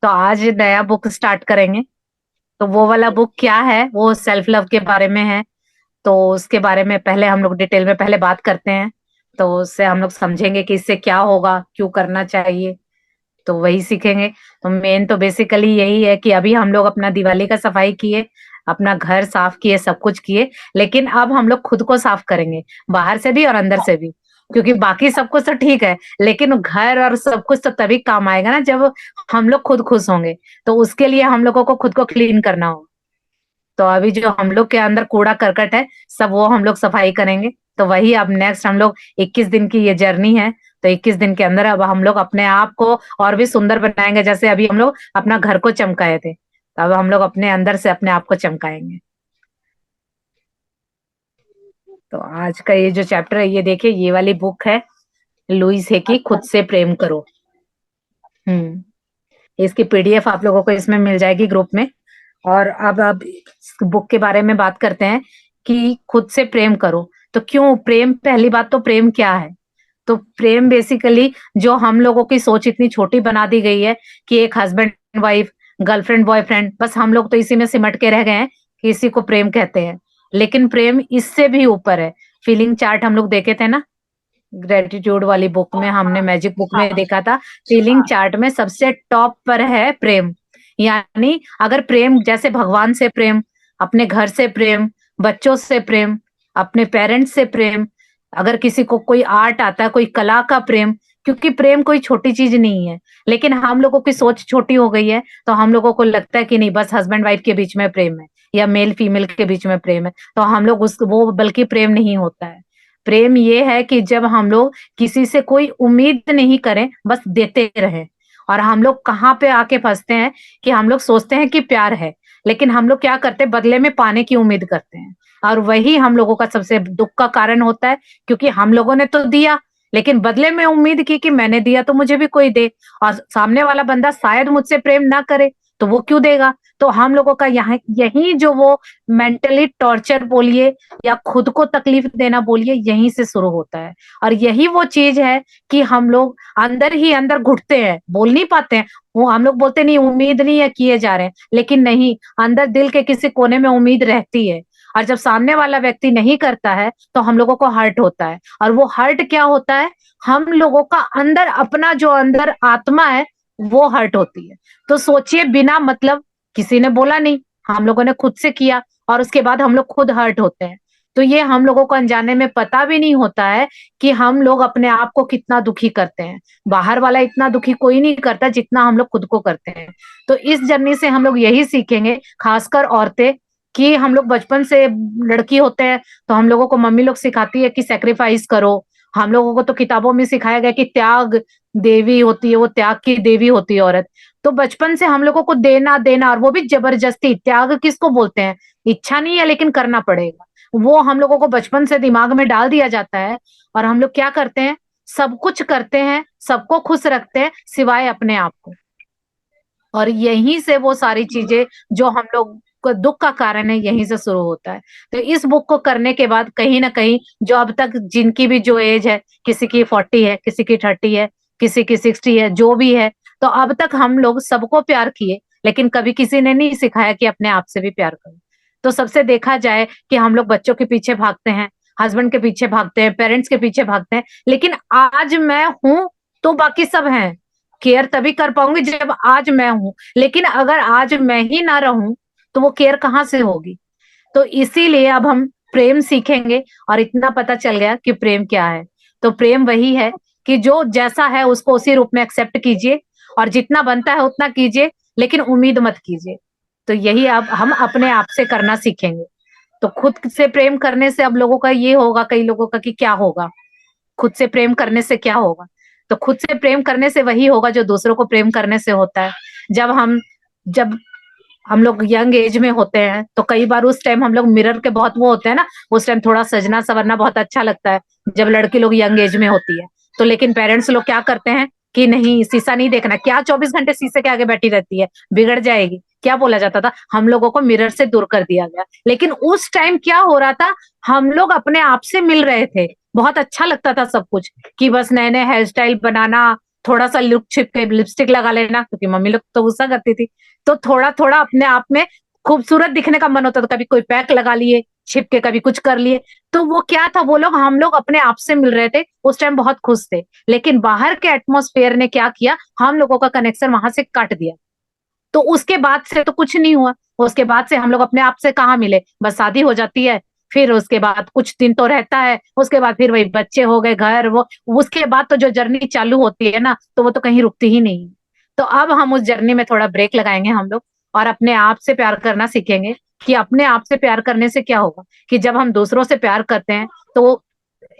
तो आज नया बुक स्टार्ट करेंगे। तो वो वाला बुक क्या है, वो सेल्फ लव के बारे में है। तो उसके बारे में पहले हम लोग डिटेल में पहले बात करते हैं। तो उससे हम लोग समझेंगे कि इससे क्या होगा, क्यों करना चाहिए। तो वही सीखेंगे। तो मेन तो बेसिकली यही है कि अभी हम लोग अपना दिवाली का सफाई किए, अपना घर साफ किए, सब कुछ किए। लेकिन अब हम लोग खुद को साफ करेंगे, बाहर से भी और अंदर से भी। क्योंकि बाकी सब कुछ तो ठीक है, लेकिन घर और सब कुछ तो तभी काम आएगा ना जब हम लोग खुद खुश होंगे। तो उसके लिए हम लोगों को खुद को क्लीन करना होगा। तो अभी जो हम लोग के अंदर कूड़ा करकट है, सब वो हम लोग सफाई करेंगे। तो वही अब नेक्स्ट हम लोग 21 दिन की ये जर्नी है। तो 21 दिन के अंदर अब हम लोग अपने आप को और भी सुंदर बनाएंगे। जैसे अभी हम लोग अपना घर को चमकाए थे, तो अब हम लोग अपने अंदर से अपने आप को चमकाएंगे। तो आज का ये जो चैप्टर है, ये देखिए, ये वाली बुक है लुइस है कि खुद अच्छा। से प्रेम करो। इसकी पीडीएफ आप लोगों को इसमें मिल जाएगी ग्रुप में। और अब इस बुक के बारे में बात करते हैं कि खुद से प्रेम करो। तो क्यों प्रेम, पहली बात तो प्रेम क्या है। तो प्रेम बेसिकली, जो हम लोगों की सोच इतनी छोटी बना दी गई है कि एक हस्बैंड वाइफ, गर्लफ्रेंड बॉयफ्रेंड, बस हम लोग तो इसी में सिमट के रह गए हैं कि इसी को प्रेम कहते हैं। लेकिन प्रेम इससे भी ऊपर है। फीलिंग चार्ट हम लोग देखे थे ना, ग्रेटिट्यूड वाली बुक में, हमने मैजिक बुक में हाँ। देखा था। फीलिंग चार्ट में सबसे टॉप पर है प्रेम। यानी अगर प्रेम जैसे भगवान से प्रेम, अपने घर से प्रेम, बच्चों से प्रेम, अपने पेरेंट्स से प्रेम, अगर किसी को कोई आर्ट आता है, कोई कला का प्रेम। क्योंकि प्रेम कोई छोटी चीज नहीं है। लेकिन हम लोगों की सोच छोटी हो गई है, तो हम लोगों को लगता है कि नहीं, बस हस्बैंड वाइफ के बीच में प्रेम है या मेल फीमेल के बीच में प्रेम है। तो हम लोग उस वो, बल्कि प्रेम नहीं होता है। प्रेम ये है कि जब हम लोग किसी से कोई उम्मीद नहीं करें, बस देते रहें। और हम लोग कहाँ पे आके फंसते हैं कि हम लोग सोचते हैं कि प्यार है, लेकिन हम लोग क्या करते हैं, बदले में पाने की उम्मीद करते हैं। और वही हम लोगों का सबसे दुख का कारण होता है। क्योंकि हम लोगों ने तो दिया, लेकिन बदले में उम्मीद की कि मैंने दिया तो मुझे भी कोई दे। और सामने वाला बंदा शायद मुझसे प्रेम ना करे, तो वो क्यों देगा। तो हम लोगों का यहाँ यही जो वो मेंटली टॉर्चर बोलिए या खुद को तकलीफ देना बोलिए, यहीं से शुरू होता है। और यही वो चीज है कि हम लोग अंदर ही अंदर घुटते हैं, बोल नहीं पाते हैं। वो हम लोग बोलते नहीं, उम्मीद नहीं है, किए जा रहे हैं, लेकिन नहीं, अंदर दिल के किसी कोने में उम्मीद रहती है। और जब सामने वाला व्यक्ति नहीं करता है, तो हम लोगों को हर्ट होता है। और वो हर्ट क्या होता है, हम लोगों का अंदर अपना जो अंदर आत्मा है, वो हर्ट होती है। तो सोचिए, बिना मतलब, किसी ने बोला नहीं, हम लोगों ने खुद से किया, और उसके बाद हम लोग खुद हर्ट होते हैं। तो ये हम लोगों को अनजाने में पता भी नहीं होता है कि हम लोग अपने आप को कितना दुखी करते हैं। बाहर वाला इतना दुखी कोई नहीं करता जितना हम लोग खुद को करते हैं। तो इस जर्नी से हम लोग यही सीखेंगे, खासकर औरतें, कि हम लोग बचपन से, लड़की होते हैं तो हम लोगों को मम्मी लोग सिखाती है कि सेक्रीफाइस करो। हम लोगों को तो किताबों में सिखाया गया कि त्याग देवी होती है, वो त्याग की देवी होती है औरत। तो बचपन से हम लोगों को देना देना, और वो भी जबरदस्ती। त्याग किसको बोलते हैं, इच्छा नहीं है लेकिन करना पड़ेगा। वो हम लोगों को बचपन से दिमाग में डाल दिया जाता है। और हम लोग क्या करते हैं, सब कुछ करते हैं, सबको खुश रखते हैं सिवाय अपने आप को। और यहीं से वो सारी चीजें जो हम लोग को दुख का कारण है, यहीं से शुरू होता है। तो इस बुक को करने के बाद कहीं ना कहीं, जो अब तक जिनकी भी जो एज है, किसी की 40 है, किसी की 30 है, किसी की 60 है, जो भी है, तो अब तक हम लोग सबको प्यार किए, लेकिन कभी किसी ने नहीं सिखाया कि अपने आप से भी प्यार करो। तो सबसे देखा जाए कि हम लोग बच्चों के पीछे भागते हैं, हस्बैंड के पीछे भागते हैं, पेरेंट्स के पीछे भागते हैं, लेकिन आज मैं हूं तो बाकी सब हैं। केयर तभी कर पाऊंगी जब आज मैं हूं, लेकिन अगर आज मैं ही ना रहूं, तो वो केयर कहाँ से होगी। तो इसीलिए अब हम प्रेम सीखेंगे। और इतना पता चल गया कि प्रेम क्या है। तो प्रेम वही है कि जो जैसा है उसको उसी रूप में एक्सेप्ट कीजिए, और जितना बनता है उतना कीजिए, लेकिन उम्मीद मत कीजिए। तो यही अब हम अपने आप से करना सीखेंगे। तो खुद से प्रेम करने से अब लोगों का ये होगा, कई लोगों का, कि क्या होगा, खुद से प्रेम करने से क्या होगा। तो खुद से प्रेम करने से वही होगा जो दूसरों को प्रेम करने से होता है। जब हम लोग यंग एज में होते हैं, तो कई बार उस टाइम हम लोग मिरर के बहुत वो होते हैं ना, उस टाइम थोड़ा सजना सवरना बहुत अच्छा लगता है, जब लड़की लोग यंग एज में होती है। तो लेकिन पेरेंट्स लोग क्या करते हैं कि नहीं, शीशा नहीं देखना, क्या 24 घंटे शीशे के आगे बैठी रहती है, बिगड़ जाएगी। क्या बोला जाता था, हम लोगों को मिरर से दूर कर दिया गया। लेकिन उस टाइम क्या हो रहा था, हम लोग अपने आप से मिल रहे थे, बहुत अच्छा लगता था सब कुछ, कि बस नए नए हेयर स्टाइल बनाना, थोड़ा सा लुक छिप के लिपस्टिक लगा लेना, क्योंकि मम्मी लोग तो गुस्सा करती थी, तो थोड़ा थोड़ा अपने आप में खूबसूरत दिखने का मन होता था, कभी कोई पैक लगा लिए छिप के, कभी कुछ कर लिए। तो वो क्या था, वो लोग हम लोग अपने आप से मिल रहे थे, उस टाइम बहुत खुश थे। लेकिन बाहर के एटमॉस्फेयर ने क्या किया, हम लोगों का कनेक्शन वहां से काट दिया। तो उसके बाद से तो कुछ नहीं हुआ। उसके बाद से हम लोग अपने आप से कहाँ मिले, बस शादी हो जाती है, फिर उसके बाद कुछ दिन तो रहता है, उसके बाद फिर वही बच्चे हो गए, घर वो, उसके बाद तो जो जर्नी चालू होती है ना, तो वो तो कहीं रुकती ही नहीं। तो अब हम उस जर्नी में थोड़ा ब्रेक लगाएंगे हम लोग, और अपने आप से प्यार करना सीखेंगे। कि अपने आप से प्यार करने से क्या होगा, कि जब हम दूसरों से प्यार करते हैं, तो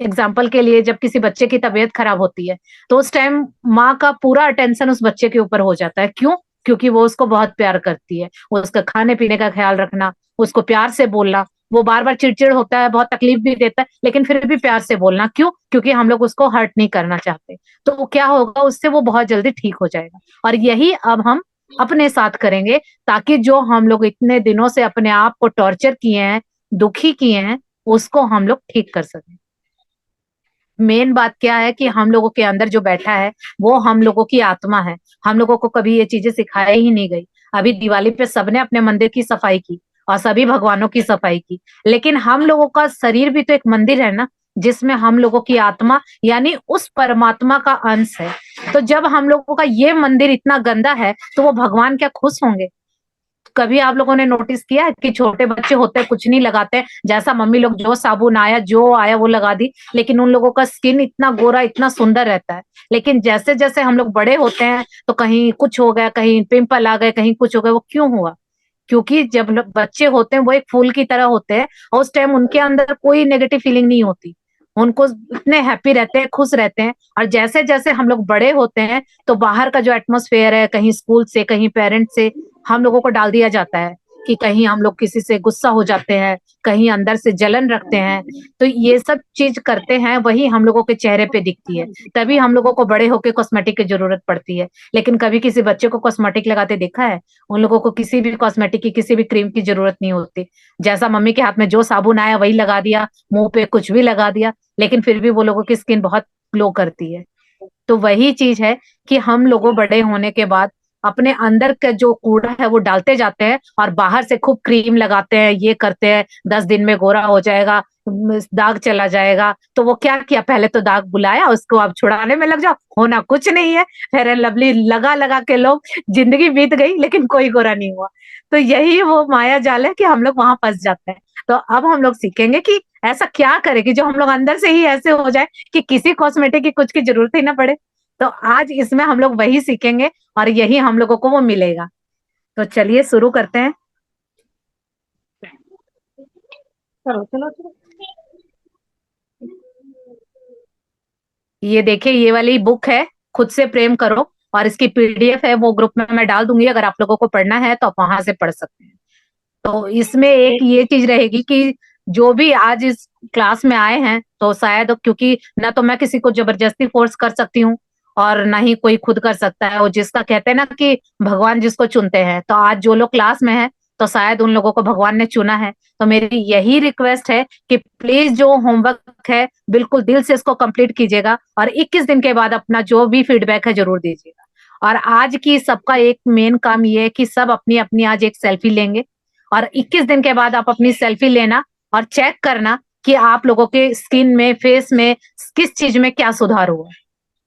एग्जाम्पल के लिए जब किसी बच्चे की तबीयत खराब होती है, तो उस टाइम माँ का पूरा अटेंशन उस बच्चे के ऊपर हो जाता है। क्यों? क्योंकि वो उसको बहुत प्यार करती है। वो उसका खाने पीने का ख्याल रखना, उसको प्यार से बोलना, वो बार बार चिड़चिड़ होता है, बहुत तकलीफ भी देता है, लेकिन फिर भी प्यार से बोलना। क्यों? क्योंकि हम लोग उसको हर्ट नहीं करना चाहते। तो वो क्या होगा, उससे वो बहुत जल्दी ठीक हो जाएगा। और यही अब हम अपने साथ करेंगे, ताकि जो हम लोग इतने दिनों से अपने आप को टॉर्चर किए हैं, दुखी किए हैं, उसको हम लोग ठीक कर सकें। मेन बात क्या है कि हम लोगों के अंदर जो बैठा है, वो हम लोगों की आत्मा है। हम लोगों को कभी ये चीजें सिखाई ही नहीं गई। अभी दिवाली पे सबने अपने मंदिर की सफाई की, और सभी भगवानों की सफाई की, लेकिन हम लोगों का शरीर भी तो एक मंदिर है ना, जिसमें हम लोगों की आत्मा यानी उस परमात्मा का अंश है। तो जब हम लोगों का ये मंदिर इतना गंदा है, तो वो भगवान क्या खुश होंगे? कभी आप लोगों ने नोटिस किया है कि छोटे बच्चे होते हैं, कुछ नहीं लगाते, जैसा मम्मी लोग जो साबुन आया जो आया वो लगा दी, लेकिन उन लोगों का स्किन इतना गोरा इतना सुंदर रहता है। लेकिन जैसे जैसे हम लोग बड़े होते हैं, तो कहीं कुछ हो गया, कहीं पिंपल आ गए, कहीं कुछ हो गया। वो क्यों हुआ? क्योंकि जब बच्चे होते हैं, वो एक फूल की तरह होते हैं, और उस टाइम उनके अंदर कोई नेगेटिव फीलिंग नहीं होती। उनको इतने हैप्पी रहते हैं, खुश रहते हैं। और जैसे जैसे हम लोग बड़े होते हैं, तो बाहर का जो एटमोसफेयर है, कहीं स्कूल से, कहीं पेरेंट्स से हम लोगों को डाल दिया जाता है, कि कहीं हम लोग किसी से गुस्सा हो जाते हैं, कहीं अंदर से जलन रखते हैं। तो ये सब चीज करते हैं, वही हम लोगों के चेहरे पे दिखती है। तभी हम लोगों को बड़े होके कॉस्मेटिक की जरूरत पड़ती है। लेकिन कभी किसी बच्चे को कॉस्मेटिक लगाते देखा है? उन लोगों को किसी भी कॉस्मेटिक की, किसी भी क्रीम की जरूरत नहीं होती। जैसा मम्मी के हाथ में जो साबुन आया वही लगा दिया, मुंह पे कुछ भी लगा दिया, लेकिन फिर भी वो लोगों की स्किन बहुत ग्लो करती है। तो वही चीज है कि हम लोगों बड़े होने के बाद अपने अंदर का जो कूड़ा है वो डालते जाते हैं, और बाहर से खूब क्रीम लगाते हैं, ये करते हैं, 10 दिन में गोरा हो जाएगा, दाग चला जाएगा। तो वो क्या किया, पहले तो दाग बुलाया, उसको आप छुड़ाने में लग जाओ, होना कुछ नहीं है। फेयर एंड लवली लगा लगा के लोग, जिंदगी बीत गई, लेकिन कोई गोरा नहीं हुआ। तो यही वो माया जाल है कि हम लोग वहां फंस जाते हैं। तो अब हम लोग सीखेंगे कि ऐसा क्या करें कि जो हम लोग अंदर से ही ऐसे हो जाए कि किसी कॉस्मेटिक की कुछ की जरूरत ही ना पड़े। तो आज इसमें हम लोग वही सीखेंगे, और यही हम लोगों को वो मिलेगा। तो चलिए शुरू करते हैं। चलो चलो चलो। ये देखिए, ये वाली बुक है, खुद से प्रेम करो, और इसकी पीडीएफ है, वो ग्रुप में मैं डाल दूंगी। अगर आप लोगों को पढ़ना है तो आप वहां से पढ़ सकते हैं। तो इसमें एक ये चीज रहेगी कि जो भी आज इस क्लास में आए हैं, तो शायद, क्योंकि ना तो मैं किसी को जबरदस्ती फोर्स कर सकती हूँ, और ना ही कोई खुद कर सकता है। और जिसका कहते हैं ना कि भगवान जिसको चुनते हैं, तो आज जो लोग क्लास में हैं, तो शायद उन लोगों को भगवान ने चुना है। तो मेरी यही रिक्वेस्ट है कि प्लीज जो होमवर्क है, बिल्कुल दिल से इसको कंप्लीट कीजिएगा, और 21 दिन के बाद अपना जो भी फीडबैक है जरूर दीजिएगा। और आज की सबका एक मेन काम ये है कि सब अपनी अपनी आज एक सेल्फी लेंगे, और 21 दिन के बाद आप अपनी सेल्फी लेना, और चेक करना कि आप लोगों के स्किन में, फेस में, किस चीज में क्या सुधार हुआ।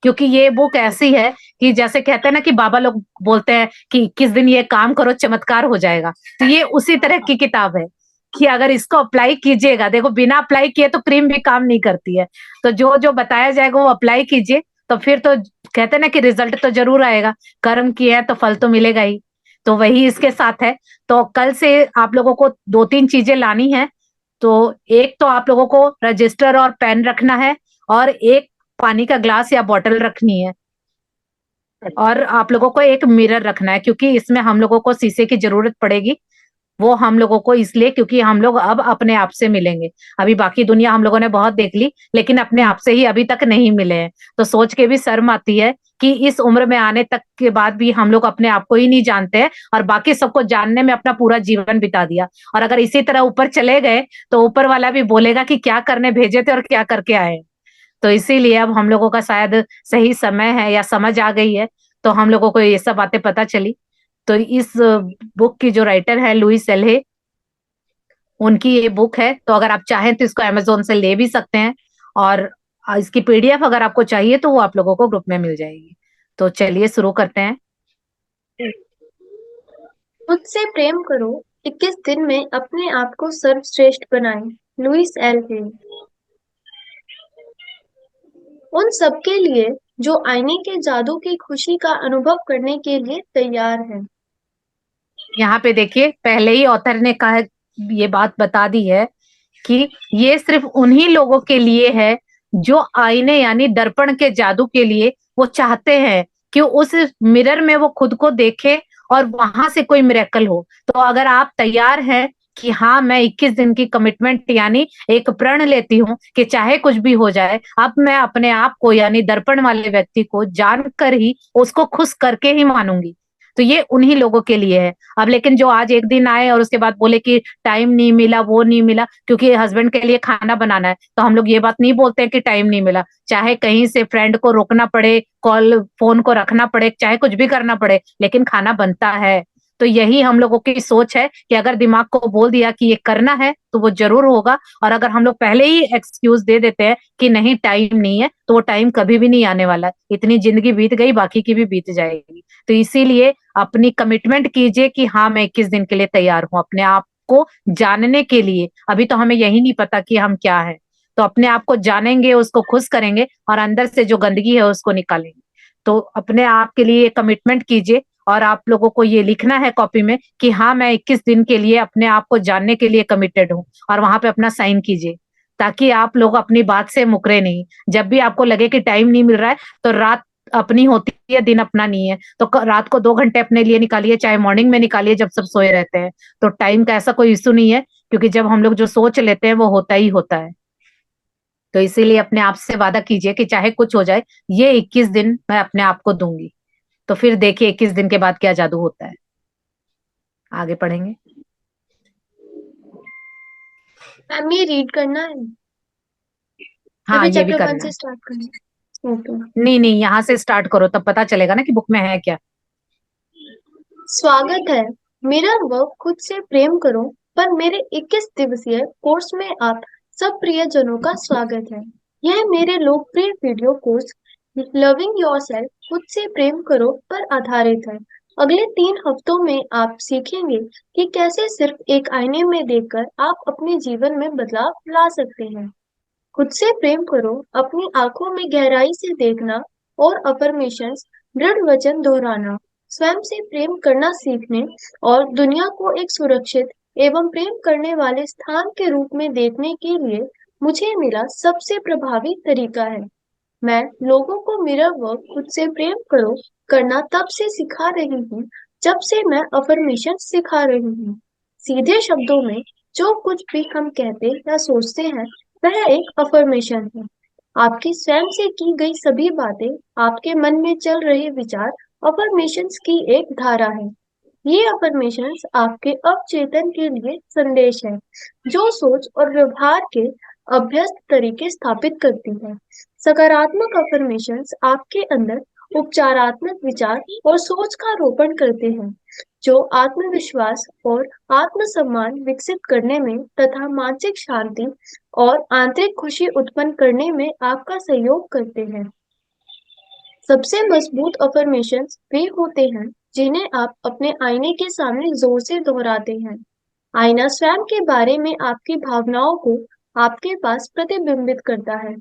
क्योंकि ये बुक ऐसी है कि जैसे कहते हैं ना कि बाबा लोग बोलते हैं कि 21 दिन ये काम करो, चमत्कार हो जाएगा। तो ये उसी तरह की किताब है कि अगर इसको अप्लाई कीजिएगा, देखो बिना अप्लाई किए तो क्रीम भी काम नहीं करती है। तो जो जो बताया जाएगा वो अप्लाई कीजिए, तो फिर तो कहते हैं ना कि रिजल्ट तो जरूर आएगा। कर्म किया है तो फल तो मिलेगा ही। तो वही इसके साथ है। तो कल से आप लोगों को 2-3 चीजें लानी है। तो एक तो आप लोगों को रजिस्टर और पेन रखना है, और एक पानी का ग्लास या बॉटल रखनी है, और आप लोगों को एक मिरर रखना है, क्योंकि इसमें हम लोगों को शीशे की जरूरत पड़ेगी। वो हम लोगों को इसलिए क्योंकि हम लोग अब अपने आप से मिलेंगे। अभी बाकी दुनिया हम लोगों ने बहुत देख ली, लेकिन अपने आप से ही अभी तक नहीं मिले हैं। तो सोच के भी शर्म आती है कि इस उम्र में आने तक के बाद भी हम लोग अपने आप को ही नहीं जानते हैं, और बाकी सबको जानने में अपना पूरा जीवन बिता दिया। और अगर इसी तरह ऊपर चले गए, तो ऊपर वाला भी बोलेगा कि क्या करने भेजे थे और क्या करके आए। तो इसीलिए अब हम लोगों का शायद सही समय है या समझ आ गई है, तो हम लोगों को ये सब बातें पता चली। तो इस बुक की जो राइटर है लुइस एल्हे, उनकी ये बुक है। तो अगर आप चाहें तो इसको अमेजोन से ले भी सकते हैं, और इसकी पीडीएफ अगर आपको चाहिए तो वो आप लोगों को ग्रुप में मिल जाएगी। तो चलिए शुरू करते हैं। खुद से प्रेम करो, 21 दिन में अपने आप को सर्वश्रेष्ठ बनाएं। Louise L Hale. उन सबके लिए जो आईने के जादू की खुशी का अनुभव करने के लिए तैयार हैं। यहाँ पे देखिए, पहले ही ऑथर ने कहा, ये बात बता दी है कि ये सिर्फ उन्हीं लोगों के लिए है जो आईने यानी दर्पण के जादू के लिए वो चाहते हैं कि उस मिरर में वो खुद को देखे और वहां से कोई मिरेकल हो। तो अगर आप तैयार हैं कि हाँ मैं 21 दिन की कमिटमेंट यानी एक प्रण लेती हूँ कि चाहे कुछ भी हो जाए, अब मैं अपने आप को यानी दर्पण वाले व्यक्ति को जानकर ही उसको खुश करके ही मानूंगी, तो ये उन्हीं लोगों के लिए है। अब लेकिन जो आज एक दिन आए और उसके बाद बोले कि टाइम नहीं मिला, वो नहीं मिला, क्योंकि हस्बैंड के लिए खाना बनाना है, तो हम लोग ये बात नहीं बोलते हैं कि टाइम नहीं मिला। चाहे कहीं से फ्रेंड को रोकना पड़े, कॉल फोन को रखना पड़े, चाहे कुछ भी करना पड़े, लेकिन खाना बनता है। तो यही हम लोगों की सोच है कि अगर दिमाग को बोल दिया कि ये करना है तो वो जरूर होगा। और अगर हम लोग पहले ही एक्सक्यूज दे देते हैं कि नहीं टाइम नहीं है, तो वो टाइम कभी भी नहीं आने वाला। इतनी जिंदगी बीत गई, बाकी की भी बीत जाएगी। तो इसीलिए अपनी कमिटमेंट कीजिए कि हाँ मैं 21 दिन के लिए तैयार हूँ अपने आप को जानने के लिए। अभी तो हमें यही नहीं पता कि हम क्या है, तो अपने आप को जानेंगे, उसको खुश करेंगे और अंदर से जो गंदगी है उसको निकालेंगे। तो अपने आप के लिए कमिटमेंट कीजिए, और आप लोगों को ये लिखना है कॉपी में कि हाँ मैं 21 दिन के लिए अपने आप को जानने के लिए कमिटेड हूँ, और वहां पे अपना साइन कीजिए, ताकि आप लोग अपनी बात से मुकरे नहीं। जब भी आपको लगे कि टाइम नहीं मिल रहा है, तो रात अपनी होती है, दिन अपना नहीं है, तो रात को 2 घंटे अपने लिए निकालिए, चाहे मॉर्निंग में निकालिए जब सब सोए रहते हैं। तो टाइम का ऐसा कोई इशू नहीं है, क्योंकि जब हम लोग जो सोच लेते हैं वो होता ही होता है। तो इसीलिए अपने आप से वादा कीजिए कि चाहे कुछ हो जाए, ये 21 दिन मैं अपने आप को दूंगी। तो फिर देखिए 21 दिन के बाद क्या जादू होता है। आगे पढ़ेंगे। मैम ये रीड करना है, हाँ अभी ये भी चैप्टर 1 करना से है। स्टार्ट करना है। ओके। नहीं नहीं, यहाँ से स्टार्ट करो, तब पता चलेगा ना कि बुक में है क्या। स्वागत है। मेरा वर्क खुद से प्रेम करो पर मेरे 21 दिवसीय कोर्स में आप सब प्रियजनों का स्वागत है। यह मेरे लोकप्रिय वीडियो कोर्स लविंग योरसेल्फ खुद से प्रेम करो पर आधारित है। अगले 3 हफ्तों में आप सीखेंगे कि कैसे सिर्फ एक आईने में देखकर आप अपने जीवन में बदलाव ला सकते हैं। खुद से प्रेम करो, अपनी आंखों में गहराई से देखना और अफर्मेशंस दृढ़ वचन दोहराना, स्वयं से प्रेम करना सीखने और दुनिया को एक सुरक्षित एवं प्रेम करने वाले स्थान के रूप में देखने के लिए मुझे मिला सबसे प्रभावी तरीका है। मैं लोगों को मिरर वर्क खुद से प्रेम करो करना तब से सिखा रही हूँ जब से मैं अफर्मेशन सिखा रही हूँ। सीधे शब्दों में जो कुछ भी हम कहते या सोचते हैं वह एक अफर्मेशन है। आपकी स्वयं से की गई सभी बातें, आपके मन में चल रहे विचार अफर्मेशंस की एक धारा है। ये अफर्मेशंस आपके अवचेतन के लिए संदेश है जो सोच और व्यवहार के अभ्यस्त तरीके स्थापित करती है। सकारात्मक अफर्मेशंस आपके अंदर उपचारात्मक विचार और सोच का रोपण करते हैं जो आत्मविश्वास और आत्मसम्मान विकसित करने में तथा मानसिक शांति और आंतरिक खुशी उत्पन्न करने में आपका सहयोग करते हैं। सबसे मजबूत अफर्मेशंस वे होते हैं जिन्हें आप अपने आईने के सामने जोर से दोहराते हैं। आईना स्वयं के बारे में आपकी भावनाओं को आपके पास प्रतिबिंबित करता है।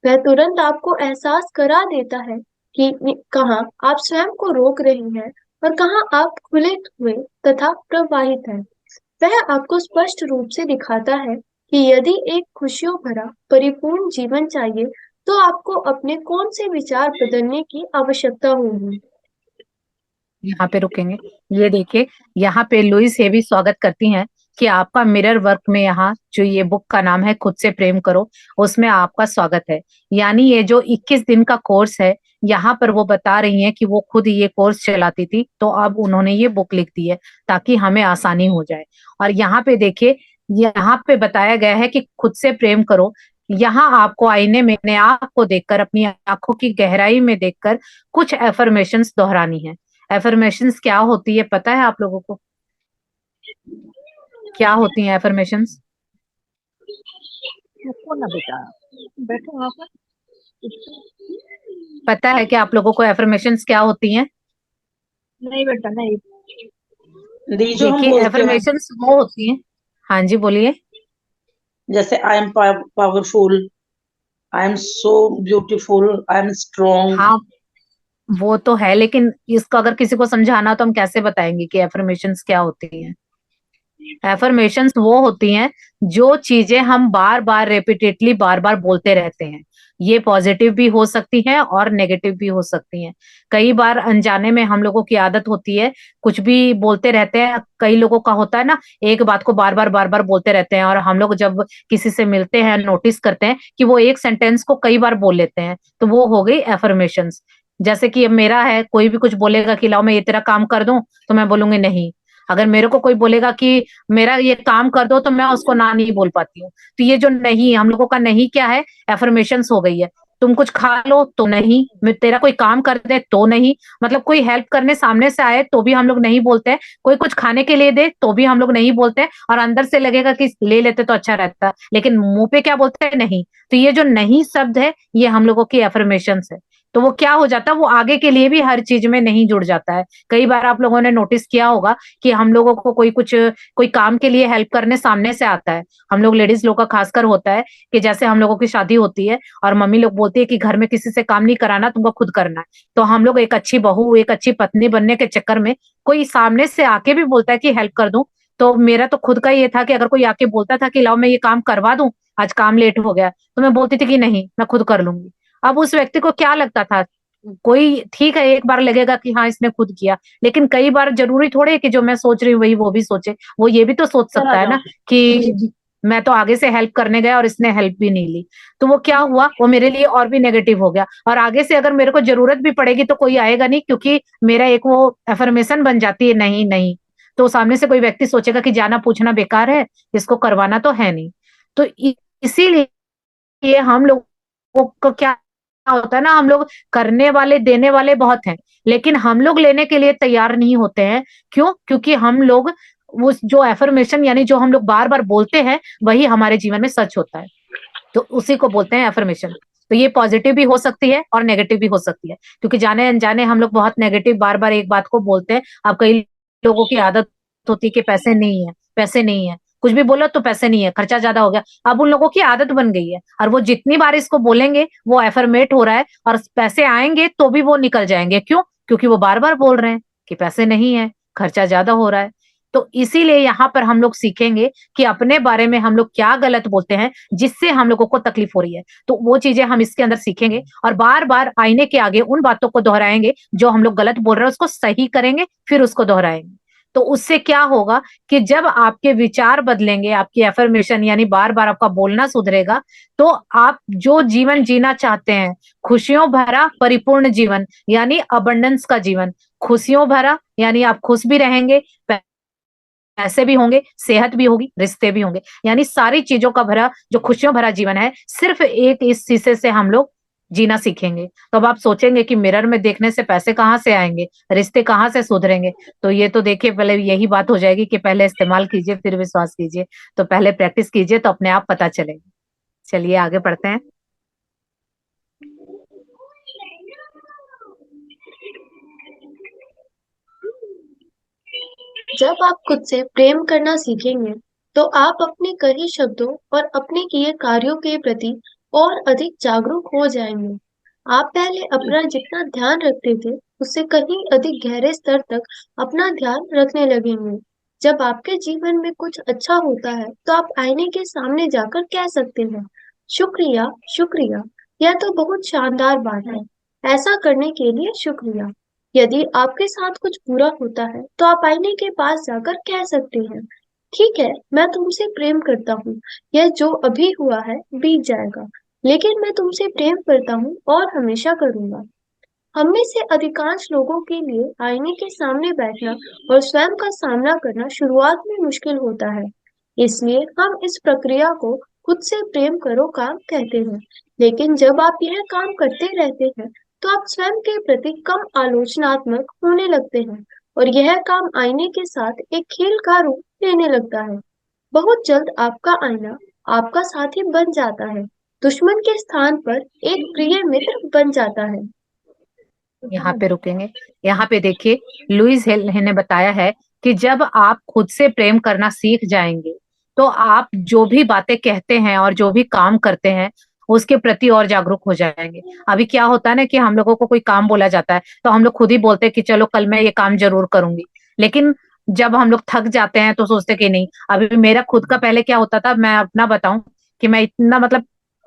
वह तुरंत आपको एहसास करा देता है कि कहाँ आप स्वयं को रोक रही हैं और कहाँ आप खुले हुए तथा प्रवाहित हैं। वह आपको स्पष्ट रूप से दिखाता है कि यदि एक खुशियों भरा परिपूर्ण जीवन चाहिए तो आपको अपने कौन से विचार बदलने की आवश्यकता होगी। यहाँ पे रुकेंगे। ये देखिए, यहाँ पे लुइस ये भी स्वागत करती हैं कि आपका मिरर वर्क में, यहाँ जो ये बुक का नाम है खुद से प्रेम करो, उसमें आपका स्वागत है। यानी ये जो 21 दिन का कोर्स है, यहाँ पर वो बता रही हैं कि वो खुद ये कोर्स चलाती थी, तो अब उन्होंने ये बुक लिख दी है ताकि हमें आसानी हो जाए। और यहाँ पे देखिए, यहाँ पे बताया गया है कि खुद से प्रेम करो, यहाँ आपको आईने में अपने आप को देखकर, अपनी आंखों की गहराई में देखकर कुछ एफर्मेशंस दोहरानी है। एफर्मेशंस क्या होती है पता है आप लोगों को? क्या होती हैं एफर्मेशंस? उसको ना बेटा, बैठो वहाँ पर। पता है कि आप लोगों को एफर्मेशंस क्या होती हैं? नहीं बेटा नहीं। दी जो हम देखिए, बोलते हैं, एफर्मेशंस वो होती हैं। हाँ जी, बोलिए। जैसे I am powerful, I am so beautiful, I am strong. हाँ, वो तो है, लेकिन इसको अगर किसी को समझाना हो तो हम कैसे बताएंगे कि एफर्मेशंस क्या होती हैं? एफर्मेशंस वो होती हैं जो चीजें हम बार बार रिपीटेडली बार बार बोलते रहते हैं। ये पॉजिटिव भी हो सकती हैं और नेगेटिव भी हो सकती हैं। कई बार अनजाने में हम लोगों की आदत होती है, कुछ भी बोलते रहते हैं। कई लोगों का होता है ना, एक बात को बार बार बोलते रहते हैं, और हम लोग जब किसी से मिलते हैं नोटिस करते हैं कि वो एक सेंटेंस को कई बार बोल लेते हैं, तो वो हो गई एफर्मेशंस। जैसे कि अब मेरा है, कोई भी कुछ बोलेगा कि लाओ मैं ये तेरा काम कर दूं, तो मैं बोलूंगी नहीं। अगर मेरे को कोई बोलेगा कि मेरा ये काम कर दो, तो मैं उसको ना नहीं बोल पाती हूँ। तो ये जो नहीं, हम लोगों का नहीं क्या है? एफर्मेशंस हो गई है। तुम कुछ खा लो तो नहीं, मैं तेरा कोई काम कर दे तो नहीं, मतलब कोई हेल्प करने सामने से आए तो भी हम लोग नहीं बोलते हैं, कोई कुछ खाने के लिए दे तो भी हम लोग नहीं बोलते हैं, और अंदर से लगेगा कि ले लेते तो अच्छा रहता, लेकिन मुंह पे क्या बोलते हैं? नहीं। तो ये जो नहीं शब्द है, ये हम लोगों की एफर्मेशंस है। तो वो क्या हो जाता है, वो आगे के लिए भी हर चीज में नहीं जुड़ जाता है। कई बार आप लोगों ने नोटिस किया होगा कि हम लोगों को कोई काम के लिए हेल्प करने सामने से आता है। हम लोग लेडीज लोग का खासकर होता है कि जैसे हम लोगों की शादी होती है और मम्मी लोग बोलती है कि घर में किसी से काम नहीं कराना, तुमको खुद करना है। तो हम लोग एक अच्छी बहू, एक अच्छी पत्नी बनने के चक्कर में कोई सामने से आके भी बोलता है कि हेल्प कर दूं, तो मेरा तो खुद का ये था कि अगर कोई आके बोलता था कि लाओ मैं ये काम करवा दूं, आज काम लेट हो गया, तो मैं बोलती थी कि नहीं, मैं खुद कर लूंगी। अब उस व्यक्ति को क्या लगता था? कोई ठीक है, एक बार लगेगा कि हाँ इसने खुद किया, लेकिन कई बार जरूरी थोड़े है कि जो मैं सोच रही हूँ वही वो भी सोचे। वो ये भी तो सोच चला सकता है जाओ। ना कि मैं तो आगे से हेल्प करने गया और इसने हेल्प भी नहीं ली, तो वो क्या हुआ, वो मेरे लिए और भी नेगेटिव हो गया। और आगे से अगर मेरे को जरूरत भी पड़ेगी तो कोई आएगा नहीं, क्योंकि मेरा एक वो एफर्मेशन बन जाती है, नहीं नहीं। तो सामने से कोई व्यक्ति सोचेगा कि जाना पूछना बेकार है, इसको करवाना तो है नहीं। तो इसीलिए हम लोगों को क्या होता है ना, हम लोग करने वाले देने वाले बहुत हैं, लेकिन हम लोग लेने के लिए तैयार नहीं होते हैं। क्यों? क्योंकि हम लोग वो जो एफर्मेशन, यानी जो हम लोग बार बार बोलते हैं, वही हमारे जीवन में सच होता है। तो उसी को बोलते हैं एफर्मेशन। तो ये पॉजिटिव भी हो सकती है और नेगेटिव भी हो सकती है, क्योंकि जाने अनजाने हम लोग बहुत नेगेटिव बार बार एक बात को बोलते हैं। अब कई लोगों की आदत होती है कि पैसे नहीं है, पैसे नहीं है, कुछ भी बोलो तो पैसे नहीं है, खर्चा ज्यादा हो गया। अब उन लोगों की आदत बन गई है, और वो जितनी बार इसको बोलेंगे वो एफर्मेट हो रहा है, और पैसे आएंगे तो भी वो निकल जाएंगे। क्यों? क्योंकि वो बार बार बोल रहे हैं कि पैसे नहीं है, खर्चा ज्यादा हो रहा है। तो इसीलिए यहाँ पर हम लोग सीखेंगे कि अपने बारे में हम लोग क्या गलत बोलते हैं जिससे हम लोगों को तकलीफ हो रही है। तो वो चीजें हम इसके अंदर सीखेंगे, और बार बार आईने के आगे उन बातों को दोहराएंगे जो हम लोग गलत बोल रहे हैं, उसको सही करेंगे, फिर उसको दोहराएंगे। तो उससे क्या होगा कि जब आपके विचार बदलेंगे, आपकी एफर्मेशन यानी बार बार आपका बोलना सुधरेगा, तो आप जो जीवन जीना चाहते हैं, खुशियों भरा परिपूर्ण जीवन, यानी अबंडेंस का जीवन, खुशियों भरा यानी आप खुश भी रहेंगे, पैसे भी होंगे, सेहत भी होगी, रिश्ते भी होंगे, यानी सारी चीजों का भरा जो खुशियों भरा जीवन है, सिर्फ एक इस शीशे से हम लोग जीना सीखेंगे। तो अब आप सोचेंगे कि मिरर में देखने से पैसे कहाँ से आएंगे, रिश्ते कहाँ से सुधरेंगे? तो ये तो देखिए, पहले यही बात हो जाएगी कि पहले इस्तेमाल कीजिए फिर विश्वास कीजिए। तो पहले प्रैक्टिस कीजिए तो अपने आप पता चलेगा। चलिए आगे बढ़ते हैं। जब आप खुद से प्रेम करना सीखेंगे, तो आप अपने कहे शब्दों और अपने किए कार्यों के प्रति और अधिक जागरूक हो जाएंगे। आप पहले अपना जितना ध्यान रखते थे, उससे कहीं अधिक गहरे स्तर तक अपना ध्यान रखने लगेंगे। जब आपके जीवन में कुछ अच्छा होता है, तो आप आईने के सामने जाकर कह सकते हैं, शुक्रिया, शुक्रिया, यह तो बहुत शानदार बात है। ऐसा करने के लिए शुक्रिया। यदि आपके साथ कुछ बुरा होता है, तो आप आईने के पास जाकर कह सकते हैं, ठीक है, मैं तुमसे प्रेम करता हूँ। यह जो अभी हुआ है बीत जाएगा, लेकिन मैं तुमसे प्रेम करता हूँ और हमेशा करूंगा। हम में से अधिकांश लोगों के लिए आईने के सामने बैठना और स्वयं का सामना करना शुरुआत में मुश्किल होता है। इसलिए हम इस प्रक्रिया को खुद से प्रेम करो काम कहते हैं, लेकिन जब आप यह काम करते रहते हैं तो आप स्वयं के प्रति कम आलोचनात्मक होने लगते हैं और यह काम आईने के साथ एक खेल का रूप लेने लगता है। बहुत जल्द आपका आईना आपका साथी बन जाता है, दुश्मन के स्थान पर एक प्रिय मित्र बन जाता है। यहाँ पे रुकेंगे। यहाँ पे देखिए, लुइस हेल ने बताया है कि जब आप खुद से प्रेम करना सीख जाएंगे तो आप जो भी बातें कहते हैं और जो भी काम करते हैं उसके प्रति और जागरूक हो जाएंगे। अभी क्या होता है ना कि हम लोगों को कोई काम बोला जाता है तो हम लोग खुद ही बोलते हैं कि चलो कल मैं ये काम जरूर करूंगी, लेकिन जब हम लोग थक जाते हैं तो सोचते कि नहीं। अभी मेरा खुद का पहले क्या होता था, मैं अपना बताऊं कि मैं इतना मतलब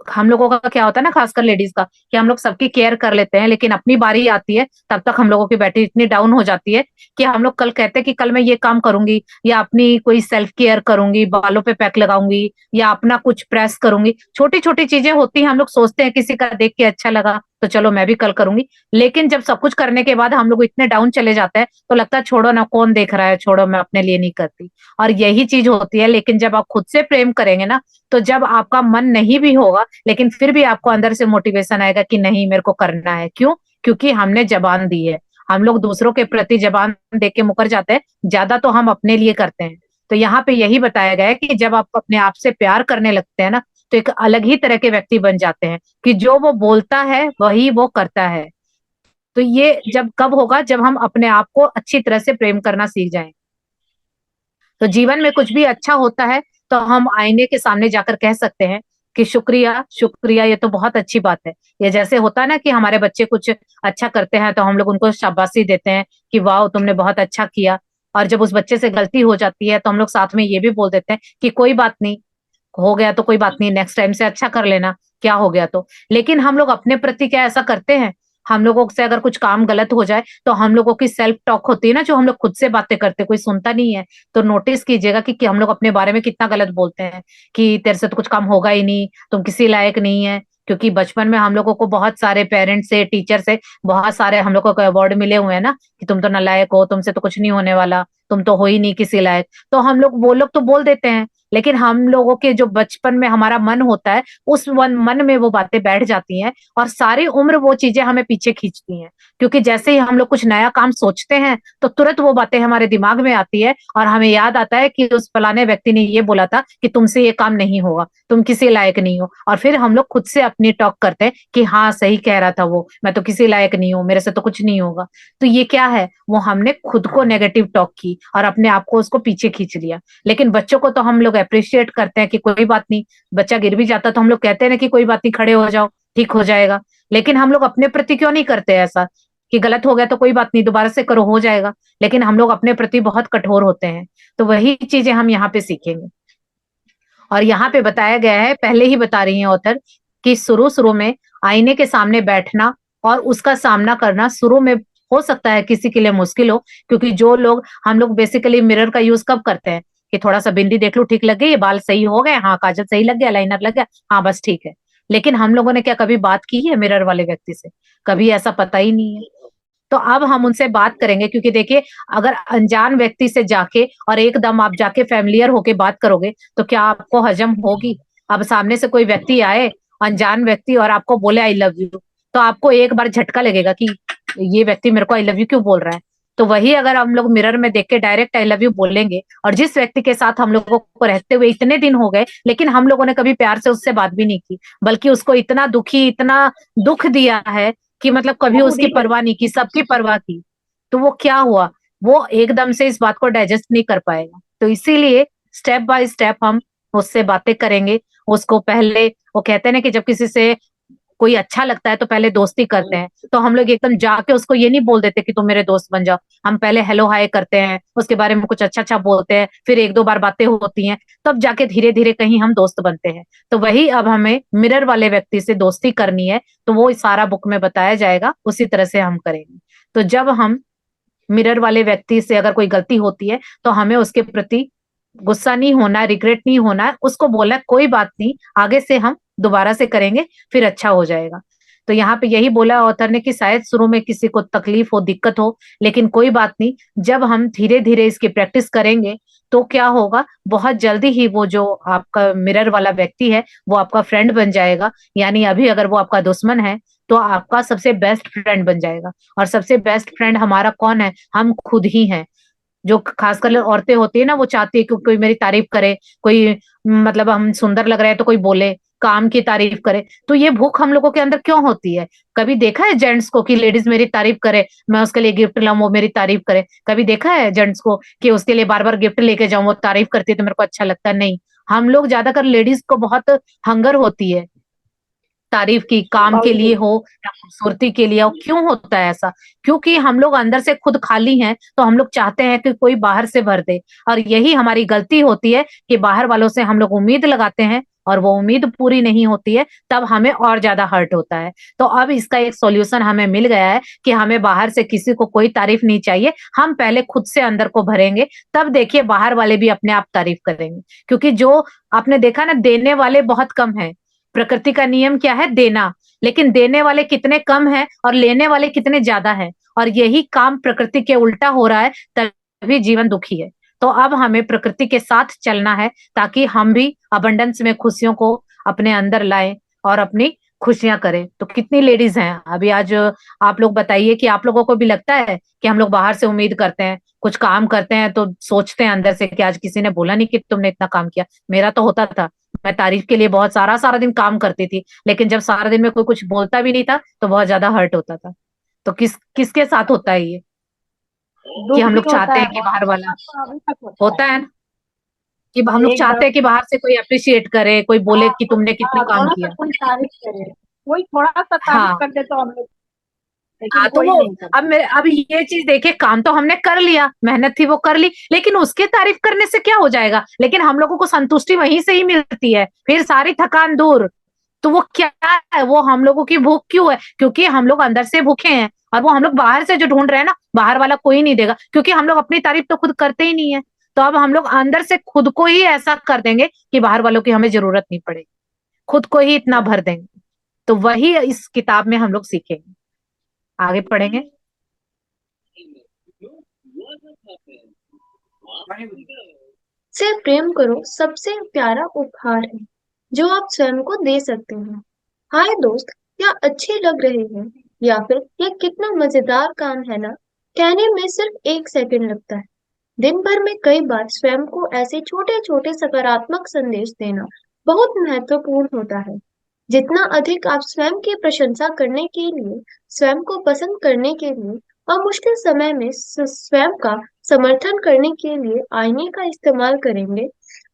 हम लोगों का क्या होता है ना, खासकर लेडीज का, कि हम लोग सबकी केयर कर लेते हैं, लेकिन अपनी बारी आती है तब तक हम लोगों की बैटरी इतनी डाउन हो जाती है कि हम लोग कल कहते हैं कि कल मैं ये काम करूंगी या अपनी कोई सेल्फ केयर करूंगी, बालों पे पैक लगाऊंगी या अपना कुछ प्रेस करूंगी। छोटी छोटी चीजें होती हैं, हम लोग सोचते हैं किसी का देख के अच्छा लगा तो चलो मैं भी कल करूंगी, लेकिन जब सब कुछ करने के बाद हम लोग इतने डाउन चले जाते हैं तो लगता है छोड़ो ना, कौन देख रहा है, छोड़ो मैं अपने लिए नहीं करती। और यही चीज होती है। लेकिन जब आप खुद से प्रेम करेंगे ना, तो जब आपका मन नहीं भी होगा लेकिन फिर भी आपको अंदर से मोटिवेशन आएगा कि नहीं मेरे को करना है। क्यों? क्योंकि हमने जबान दी है। हम लोग दूसरों के प्रति जबान दे के मुकर जाते हैं, ज्यादा तो हम अपने लिए करते हैं। तो यहाँ पे यही बताया गया है कि जब आप अपने आप से प्यार करने लगते हैं ना, तो एक अलग ही तरह के व्यक्ति बन जाते हैं कि जो वो बोलता है वही वो करता है। तो ये जब कब होगा, जब हम अपने आप को अच्छी तरह से प्रेम करना सीख जाएं। तो जीवन में कुछ भी अच्छा होता है तो हम आईने के सामने जाकर कह सकते हैं कि शुक्रिया शुक्रिया, ये तो बहुत अच्छी बात है। ये जैसे होता है ना कि हमारे बच्चे कुछ अच्छा करते हैं तो हम लोग उनको शाबाशी देते हैं कि वाह तुमने बहुत अच्छा किया। और जब उस बच्चे से गलती हो जाती है तो हम लोग साथ में ये भी बोल देते हैं कि कोई बात नहीं, हो गया तो कोई बात नहीं, नेक्स्ट टाइम से अच्छा कर लेना, क्या हो गया तो। लेकिन हम लोग अपने प्रति क्या ऐसा करते हैं? हम लोगों से अगर कुछ काम गलत हो जाए तो हम लोगों की सेल्फ टॉक होती है ना, जो हम लोग खुद से बातें करते, कोई सुनता नहीं है। तो नोटिस कीजिएगा कि हम लोग अपने बारे में कितना गलत बोलते हैं कि तेरे से तो कुछ काम होगा ही नहीं, तुम किसी लायक नहीं है। क्योंकि बचपन में हम लोगों को बहुत सारे पेरेंट्स से, टीचर से बहुत सारे हम लोगों को अवार्ड मिले हुए हैं ना कि तुम तो नालायक हो, तुमसे तो कुछ नहीं होने वाला, तुम तो हो ही नहीं किसी लायक। तो हम लोग वो लोग तो बोल देते हैं, लेकिन हम लोगों के जो बचपन में हमारा मन होता है उस मन में वो बातें बैठ जाती हैं और सारी उम्र वो चीजें हमें पीछे खींचती हैं। क्योंकि जैसे ही हम लोग कुछ नया काम सोचते हैं तो तुरंत वो बातें हमारे दिमाग में आती है और हमें याद आता है कि उस फलाने व्यक्ति ने ये बोला था कि तुमसे ये काम नहीं होगा, तुम किसी लायक नहीं हो। और फिर हम लोग खुद से अपनी टॉक करते हैं कि हाँ सही कह रहा था वो, मैं तो किसी लायक नहीं हूँ, मेरे से तो कुछ नहीं होगा। तो ये क्या है? वो हमने खुद को नेगेटिव टॉक की और अपने आप को उसको पीछे खींच लिया। लेकिन बच्चों को तो हम लोग अप्रिशिएट करते हैं कि कोई बात नहीं, बच्चा गिर भी जाता तो हम लोग कहते हैं ना कि कोई बात नहीं, खड़े हो जाओ, ठीक हो जाएगा। लेकिन हम लोग अपने प्रति क्यों नहीं करते ऐसा कि गलत हो गया तो कोई बात नहीं, दोबारा से करो, हो जाएगा। लेकिन हम लोग अपने प्रति बहुत कठोर होते हैं। तो वही चीजें हम यहाँ पे सीखेंगे। और यहाँ पे बताया गया है, पहले ही बता रही है ऑथर, कि शुरू शुरू में आईने के सामने बैठना और उसका सामना करना शुरू में हो सकता है किसी के लिए मुश्किल हो। क्योंकि जो लोग, हम लोग बेसिकली मिरर का यूज कब करते हैं कि थोड़ा सा बिंदी देख लूं, ठीक लग गई, ये बाल सही हो गए, हाँ काजल सही लग गया, लाइनर लग गया, हाँ बस ठीक है। लेकिन हम लोगों ने क्या कभी बात की है मिरर वाले व्यक्ति से? कभी ऐसा पता ही नहीं है। तो अब हम उनसे बात करेंगे, क्योंकि देखिए अगर अनजान व्यक्ति से जाके और एकदम आप जाके फैमिलियर होके बात करोगे तो क्या आपको हजम होगी? अब सामने से कोई व्यक्ति आए, अनजान व्यक्ति, और आपको बोले आई लव यू, तो आपको एक बार झटका लगेगा कि ये व्यक्ति मेरे को आई लव यू क्यों बोल रहा है। तो वही अगर हम लोग मिरर में देख के डायरेक्ट आई लव यू बोलेंगे, और जिस व्यक्ति के साथ हम लोगों को रहते हुए इतने दिन हो गए लेकिन हम लोगों ने कभी प्यार से उससे बात भी नहीं की, बल्कि उसको इतना दुखी, इतना दुख दिया है कि मतलब कभी उसकी परवाह नहीं की, सबकी परवाह की, तो वो क्या हुआ? वो एकदम से इस बात को डाइजेस्ट नहीं कर पाएगा। तो इसीलिए स्टेप बाय स्टेप हम उससे बातें करेंगे। उसको पहले, वो कहते हैं ना कि जब किसी से कोई अच्छा लगता है तो पहले दोस्ती करते हैं, तो हम लोग एकदम जाके उसको ये नहीं बोल देते कि तुम मेरे दोस्त बन जाओ। हम पहले हेलो हाय करते हैं, उसके बारे में कुछ अच्छा अच्छा बोलते हैं, फिर एक दो बार बातें होती हैं, तब जाके धीरे धीरे कहीं हम दोस्त बनते हैं। तो वही अब हमें मिरर वाले व्यक्ति से दोस्ती करनी है, तो वो सारा बुक में बताया जाएगा, उसी तरह से हम करेंगे। तो जब हम मिरर वाले व्यक्ति से अगर कोई गलती होती है तो हमें उसके प्रति गुस्सा नहीं होना है, रिग्रेट नहीं होना है, उसको बोलना है कोई बात नहीं, आगे से हम दोबारा से करेंगे, फिर अच्छा हो जाएगा। तो यहाँ पे यही बोला ऑथर ने कि शायद शुरू में किसी को तकलीफ हो, दिक्कत हो, लेकिन कोई बात नहीं, जब हम धीरे धीरे इसकी प्रैक्टिस करेंगे तो क्या होगा, बहुत जल्दी ही वो जो आपका मिरर वाला व्यक्ति है वो आपका फ्रेंड बन जाएगा। यानी अभी अगर वो आपका दुश्मन है तो आपका सबसे बेस्ट फ्रेंड बन जाएगा। और सबसे बेस्ट फ्रेंड हमारा कौन है? हम खुद ही हैं। जो खासकर औरतें होती है ना, वो चाहती है कि कोई मेरी तारीफ करे, कोई मतलब हम सुंदर लग रहे हैं तो कोई बोले, काम की तारीफ करे। तो ये भूख हम लोगों के अंदर क्यों होती है? कभी देखा है जेंट्स को कि लेडीज मेरी तारीफ करे, मैं उसके लिए गिफ्ट लाऊं, वो मेरी तारीफ करे? कभी देखा है जेंट्स को कि उसके लिए बार बार गिफ्ट लेके जाऊं, वो तारीफ करती है तो मेरे को अच्छा लगता है? नहीं। हम लोग ज्यादातर लेडीज को बहुत हंगर होती है तारीफ की, काम के लिए हो या खूबसूरती के लिए हो। क्यों होता है ऐसा? क्योंकि हम लोग अंदर से खुद खाली हैं, तो हम लोग चाहते हैं कि कोई बाहर से भर दे। और यही हमारी गलती होती है कि बाहर वालों से हम लोग उम्मीद लगाते हैं और वो उम्मीद पूरी नहीं होती है, तब हमें और ज्यादा हर्ट होता है। तो अब इसका एक सॉल्यूशन हमें मिल गया है कि हमें बाहर से किसी को कोई तारीफ नहीं चाहिए, हम पहले खुद से अंदर को भरेंगे, तब देखिए बाहर वाले भी अपने आप तारीफ करेंगे। क्योंकि जो आपने देखा ना, देने वाले बहुत कम है। प्रकृति का नियम क्या है? देना। लेकिन देने वाले कितने कम हैं और लेने वाले कितने ज्यादा हैं। और यही काम प्रकृति के उल्टा हो रहा है, तभी जीवन दुखी है। तो अब हमें प्रकृति के साथ चलना है ताकि हम भी अबंडेंस में खुशियों को अपने अंदर लाएं और अपनी खुशियां करें। तो कितनी लेडीज हैं अभी आज? आप लोग बताइए कि आप लोगों को भी लगता है कि हम लोग बाहर से उम्मीद करते हैं, कुछ काम करते हैं तो सोचते हैं अंदर से कि आज किसी ने बोला नहीं कि तुमने इतना काम किया। मेरा तो होता था, मैं तारीफ के लिए बहुत सारा सारा दिन काम करती थी, लेकिन जब सारा दिन में कोई कुछ बोलता भी नहीं था तो बहुत ज्यादा हर्ट होता था। तो किसके साथ होता है ये कि दुख हम भी लोग होता चाहते है हैं कि बहुत, बाहर वाला अभी तक होता होता है ना, कि हम है लोग एक चाहते हैं कि बाहर से कोई अप्रिशिएट करे, कोई बोले कि तुमने कितना हाँ, काम थोड़ा सा किया। कोई तारीफ करे, कोई थोड़ा सा तारीफ हाँ। कर दे तो हम लोग, लेकिन हाँ तो कोई वो, नहीं करता। अब ये चीज देखिए, काम तो हमने कर लिया, मेहनत थी वो कर ली, लेकिन उसके तारीफ करने से क्या हो जाएगा? लेकिन हम लोगों को संतुष्टि वहीं से ही मिलती है, फिर सारी थकान दूर। तो वो क्या है? वो हम लोगों की भूख क्यों है? क्योंकि हम लोग अंदर से भूखे हैं, और वो हम लोग बाहर से जो ढूंढ रहे हैं ना, बाहर वाला कोई नहीं देगा, क्योंकि हम लोग अपनी तारीफ तो खुद करते ही नहीं है। तो अब हम लोग अंदर से खुद को ही ऐसा कर देंगे कि बाहर वालों की हमें जरूरत नहीं पड़ेगी, खुद को ही इतना भर देंगे। तो वही इस किताब में हम लोग सीखेंगे, आगे पढ़ेंगे। से प्रेम करो सबसे प्यारा उपहार है जो आप स्वयं को दे सकते हैं। हाय दोस्त, क्या अच्छे लग रहे हैं? या फिर ये कितना मजेदार काम है ना? कहने में सिर्फ 1 सेकंड लगता है। दिन भर में कई बार स्वयं को ऐसे छोटे छोटे सकारात्मक संदेश देना बहुत महत्वपूर्ण होता है। जितना अधिक आप स्वयं की प्रशंसा करने के लिए, स्वयं को पसंद करने के लिए और मुश्किल समय में स्वयं का समर्थन करने के लिए आईने का इस्तेमाल करेंगे,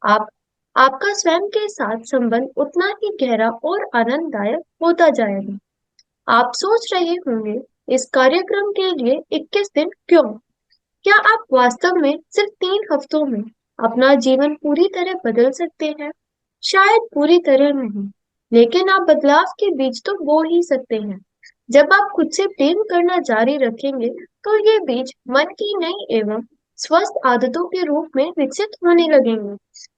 आप आपका स्वयं के साथ संबंध उतना ही गहरा और आनंददायक होता जाएगा। आप सोच रहे होंगे, इस कार्यक्रम के लिए 21 दिन क्यों? क्या आप वास्तव में सिर्फ 3 हफ्तों में अपना जीवन पूरी तरह बदल सकते हैं? शायद पूरी तरह नहीं, लेकिन आप बदलाव के बीज तो बो ही सकते हैं। जब आप खुद से प्रेम करना जारी रखेंगे, तो ये बीज मन की नई एवं स्वस्थ आदतों के रूप में विकसित होने लगेंगे,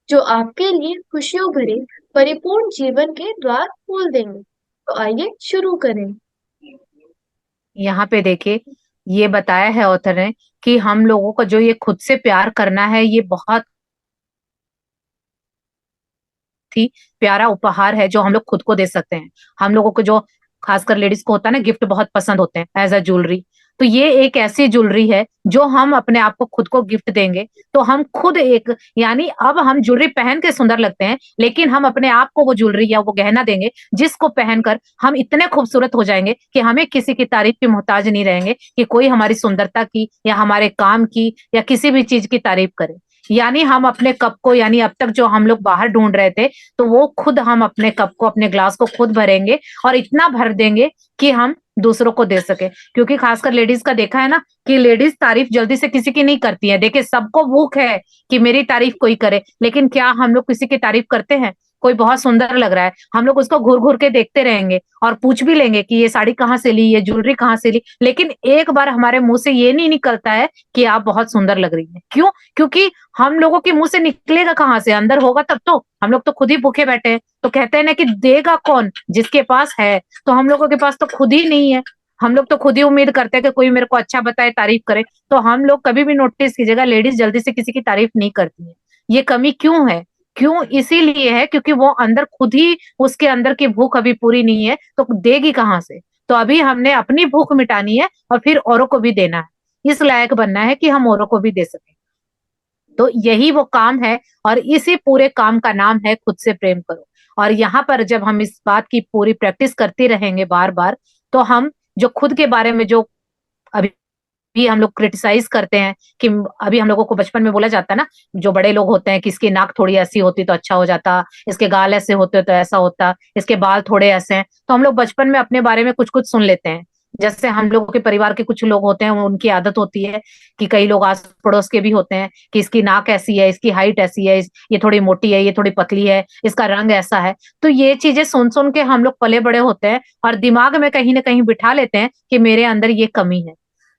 जो आपके लिए खुशियों भरे परिपूर्ण जीवन के द्वार खोल देंगे। तो आइए शुरू करें। यहाँ पे देखिए, ये बताया है ऑथर ने कि हम लोगों को जो ये खुद से प्यार करना है, ये बहुत ही प्यारा उपहार है जो हम लोग खुद को दे सकते हैं। हम लोगों को जो खासकर लेडीज को होता है ना, गिफ्ट बहुत पसंद होते हैं एज अ ज्वेलरी। तो ये एक ऐसी ज्वेलरी है जो हम अपने आप को खुद को गिफ्ट देंगे, तो हम खुद एक, यानी अब हम ज्वेलरी पहन के सुंदर लगते हैं, लेकिन हम अपने आप को वो ज्वेलरी या वो गहना देंगे जिसको पहनकर हम इतने खूबसूरत हो जाएंगे कि हमें किसी की तारीफ की मोहताज नहीं रहेंगे कि कोई हमारी सुंदरता की या हमारे काम की या किसी भी चीज की तारीफ करे। यानी हम अपने कप को, यानी अब तक जो हम लोग बाहर ढूंढ रहे थे, तो वो खुद हम अपने कप को, अपने ग्लास को खुद भरेंगे और इतना भर देंगे कि हम दूसरों को दे सके। क्योंकि खासकर लेडीज का देखा है ना कि लेडीज तारीफ जल्दी से किसी की नहीं करती है। देखिए, सबको भूख है कि मेरी तारीफ कोई करे, लेकिन क्या हम लोग किसी की तारीफ करते हैं? कोई बहुत सुंदर लग रहा है, हम लोग उसको घूर घूर के देखते रहेंगे और पूछ भी लेंगे कि ये साड़ी कहाँ से ली, ये ज्वेलरी कहाँ से ली, लेकिन एक बार हमारे मुंह से ये नहीं निकलता है कि आप बहुत सुंदर लग रही हैं। क्यों? क्योंकि हम लोगों के मुंह से निकलेगा कहाँ से, अंदर होगा तब तो। हम लोग तो खुद ही भूखे बैठे हैं, तो कहते हैं ना कि देगा कौन, जिसके पास है। तो हम लोगों के पास तो खुद ही नहीं है, हम लोग तो खुद ही उम्मीद करते हैं कि कोई मेरे को अच्छा बताए, तारीफ करे। तो हम लोग कभी भी नोटिस कीजिएगा, लेडीज जल्दी से किसी की तारीफ नहीं करती है। ये कमी क्यों है? क्यों? इसीलिए है क्योंकि वो अंदर खुद ही, उसके अंदर की भूख अभी पूरी नहीं है, तो देगी कहाँ से? तो अभी हमने अपनी भूख मिटानी है और फिर औरों को भी देना है, इस लायक बनना है कि हम औरों को भी दे सकें। तो यही वो काम है, और इसी पूरे काम का नाम है खुद से प्रेम करो। और यहाँ पर जब हम इस बात की पूरी प्रैक्टिस करते रहेंगे बार बार, तो हम जो खुद के बारे में जो अभी भी हम लोग क्रिटिसाइज करते हैं कि अभी हम लोगों को बचपन में बोला जाता है ना, जो बड़े लोग होते हैं कि इसकी नाक थोड़ी ऐसी होती तो अच्छा हो जाता, इसके गाल ऐसे होते तो ऐसा होता, इसके बाल थोड़े ऐसे हैं। तो हम लोग बचपन में अपने बारे में कुछ कुछ सुन लेते हैं। जैसे हम लोगों के परिवार के कुछ लोग होते हैं, उनकी आदत होती है कि कई लोग आस पड़ोस के भी होते हैं कि इसकी नाक ऐसी है, इसकी हाइट ऐसी है, ये थोड़ी मोटी है, ये थोड़ी पतली है, इसका रंग ऐसा है। तो ये चीजें सुन सुन के हम लोग पले बड़े होते हैं और दिमाग में कहीं ना कहीं बिठा लेते हैं कि मेरे अंदर ये कमी है।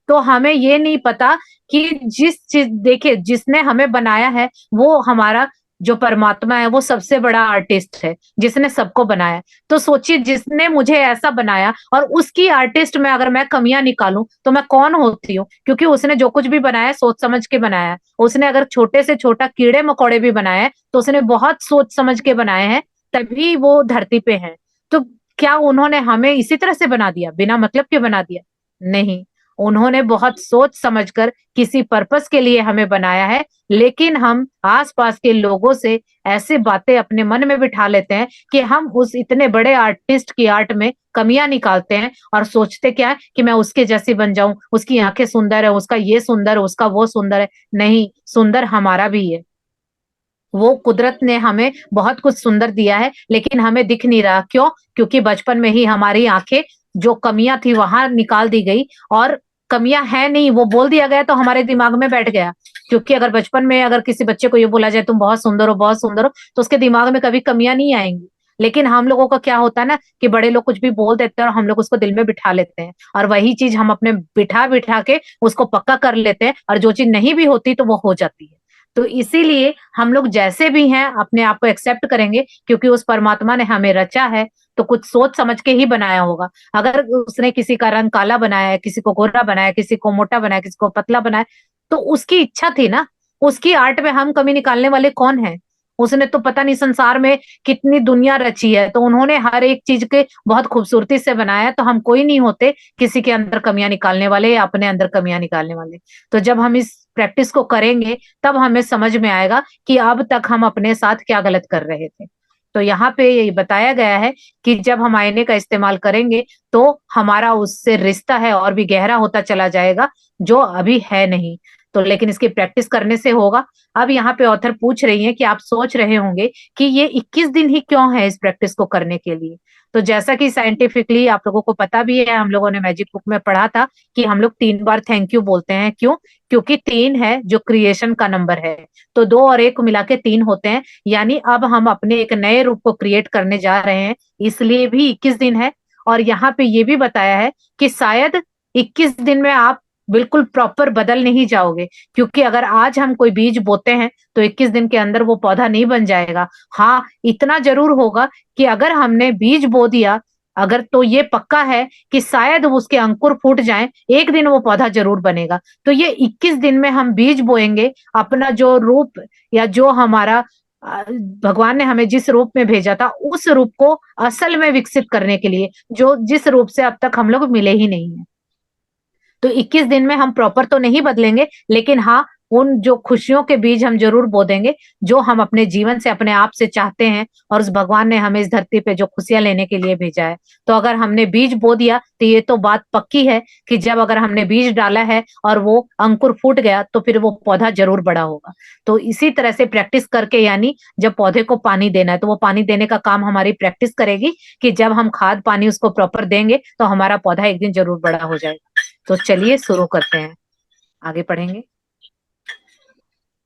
तो हमें ये नहीं पता कि जिस चीज, देखिए, जिसने हमें बनाया है वो हमारा जो परमात्मा है, वो सबसे बड़ा आर्टिस्ट है जिसने सबको बनाया। तो सोचिए, जिसने मुझे ऐसा बनाया और उसकी आर्टिस्ट में अगर मैं कमियां निकालूं तो मैं कौन होती हूँ? क्योंकि उसने जो कुछ भी बनाया सोच समझ के बनाया है। उसने अगर छोटे से छोटा कीड़े मकोड़े भी बनाए हैं तो उसने बहुत सोच समझ के बनाए हैं, तभी वो धरती पे हैं। तो क्या उन्होंने हमें इसी तरह से बना दिया, बिना मतलब के बना दिया? नहीं, उन्होंने बहुत सोच समझकर किसी पर्पस के लिए हमें बनाया है। लेकिन हम आसपास के लोगों से ऐसे बातें अपने मन में बिठा लेते हैं कि हम उस इतने बड़े आर्टिस्ट की आर्ट में कमियां निकालते हैं और सोचते क्या है कि मैं उसके जैसी बन जाऊं, उसकी आंखें सुंदर है, उसका ये सुंदर है, उसका वो सुंदर है। नहीं, सुंदर हमारा भी है। वो कुदरत ने हमें बहुत कुछ सुंदर दिया है, लेकिन हमें दिख नहीं रहा। क्यों? क्योंकि बचपन में ही हमारी आंखें, जो कमियां थी वहां निकाल दी गई, और कमियां है नहीं वो बोल दिया गया तो हमारे दिमाग में बैठ गया। क्योंकि अगर बचपन में अगर किसी बच्चे को ये बोला जाए तुम बहुत सुंदर हो, बहुत सुंदर हो, तो उसके दिमाग में कभी कमियां नहीं आएंगी। लेकिन हम लोगों का क्या होता है ना कि बड़े लोग कुछ भी बोल देते हैं और हम लोग उसको दिल में बिठा लेते हैं, और वही चीज हम अपने बिठा बिठा के उसको पक्का कर लेते हैं, और जो चीज नहीं भी होती तो वो हो जाती है। तो इसीलिए हम लोग जैसे भी हैं अपने आप को एक्सेप्ट करेंगे, क्योंकि उस परमात्मा ने हमें रचा है तो कुछ सोच समझ के ही बनाया होगा। अगर उसने किसी का रंग काला बनाया है, किसी को गोरा बनाया, किसी को मोटा बनाया, किसी को पतला बनाया, तो उसकी इच्छा थी ना। उसकी आर्ट में हम कमी निकालने वाले कौन है? उसने तो पता नहीं संसार में कितनी दुनिया रची है, तो उन्होंने हर एक चीज के बहुत खूबसूरती से बनाया है। तो हम कोई नहीं होते किसी के अंदर कमियां निकालने वाले या अपने अंदर कमियां निकालने वाले। तो जब हम इस प्रैक्टिस को करेंगे तब हमें समझ में आएगा कि अब तक हम अपने साथ क्या गलत कर रहे थे। तो यहाँ पे ये बताया गया है कि जब हम आईने का इस्तेमाल करेंगे तो हमारा उससे रिश्ता है और भी गहरा होता चला जाएगा, जो अभी है नहीं। तो लेकिन इसकी प्रैक्टिस करने से होगा। अब यहाँ पे ऑथर पूछ रही है कि आप सोच रहे होंगे कि ये 21 दिन ही क्यों है इस प्रैक्टिस को करने के लिए। तो जैसा कि साइंटिफिकली आप लोगों को पता भी है, हम लोगों ने मैजिक बुक में पढ़ा था कि हम लोग 3 बार थैंक यू बोलते हैं। क्यों? क्योंकि 3 है जो क्रिएशन का नंबर है, तो 2 और 1 मिला के 3 होते हैं। यानी अब हम अपने एक नए रूप को क्रिएट करने जा रहे हैं, इसलिए भी 21 दिन है। और यहाँ पे ये भी बताया है कि शायद 21 दिन में आप बिल्कुल प्रॉपर बदल नहीं जाओगे, क्योंकि अगर आज हम कोई बीज बोते हैं तो 21 दिन के अंदर वो पौधा नहीं बन जाएगा। हाँ, इतना जरूर होगा कि अगर हमने बीज बो दिया, अगर, तो ये पक्का है कि शायद उसके अंकुर फूट जाएं, एक दिन वो पौधा जरूर बनेगा। तो ये 21 दिन में हम बीज बोएंगे, अपना जो रूप या जो हमारा भगवान ने हमें जिस रूप में भेजा था उस रूप को असल में विकसित करने के लिए, जो जिस रूप से अब तक हम लोग मिले ही नहीं है। तो 21 दिन में हम प्रॉपर तो नहीं बदलेंगे, लेकिन हाँ, उन जो खुशियों के बीज हम जरूर बो देंगे जो हम अपने जीवन से अपने आप से चाहते हैं, और उस भगवान ने हमें इस धरती पे जो खुशियां लेने के लिए भेजा है। तो अगर हमने बीज बो दिया तो ये तो बात पक्की है कि जब अगर हमने बीज डाला है और वो अंकुर फूट गया तो फिर वो पौधा जरूर बड़ा होगा। तो इसी तरह से प्रैक्टिस करके, यानी जब पौधे को पानी देना है तो वो पानी देने का काम हमारी प्रैक्टिस करेगी कि जब हम खाद पानी उसको प्रॉपर देंगे तो हमारा पौधा एक दिन जरूर बड़ा हो जाएगा। तो चलिए शुरू करते हैं, आगे पढ़ेंगे।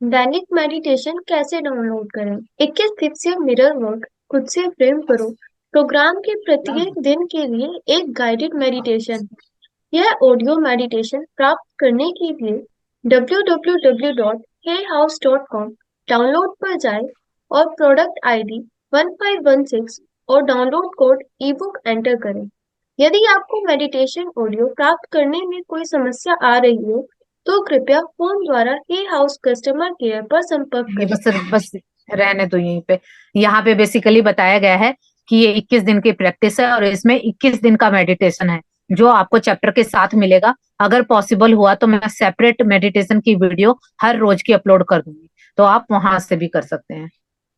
दैनिक मेडिटेशन कैसे डाउनलोड करें? 21 दिवसीय मिरर वर्क खुद से प्रेम करो प्रोग्राम के प्रत्येक दिन के लिए एक गाइडेड मेडिटेशन। यह ऑडियो मेडिटेशन प्राप्त करने के लिए www.heyhouse.com डाउनलोड पर जाएं और प्रोडक्ट आईडी 1516 और डाउनलोड कोड ईबुक एंटर करें। यदि आपको मेडिटेशन ऑडियो प्राप्त करने में कोई समस्या आ रही हो तो कृपया फोन द्वारा हे हाउस कस्टमर केयर पर संपर्क ये करें। बस रहने दो यहीं पे। यहाँ पे बेसिकली बताया गया है कि ये 21 दिन की प्रैक्टिस है और इसमें 21 दिन का मेडिटेशन है जो आपको चैप्टर के साथ मिलेगा। अगर पॉसिबल हुआ तो मैं सेपरेट मेडिटेशन की वीडियो हर रोज की अपलोड कर दूंगी, तो आप वहां से भी कर सकते हैं।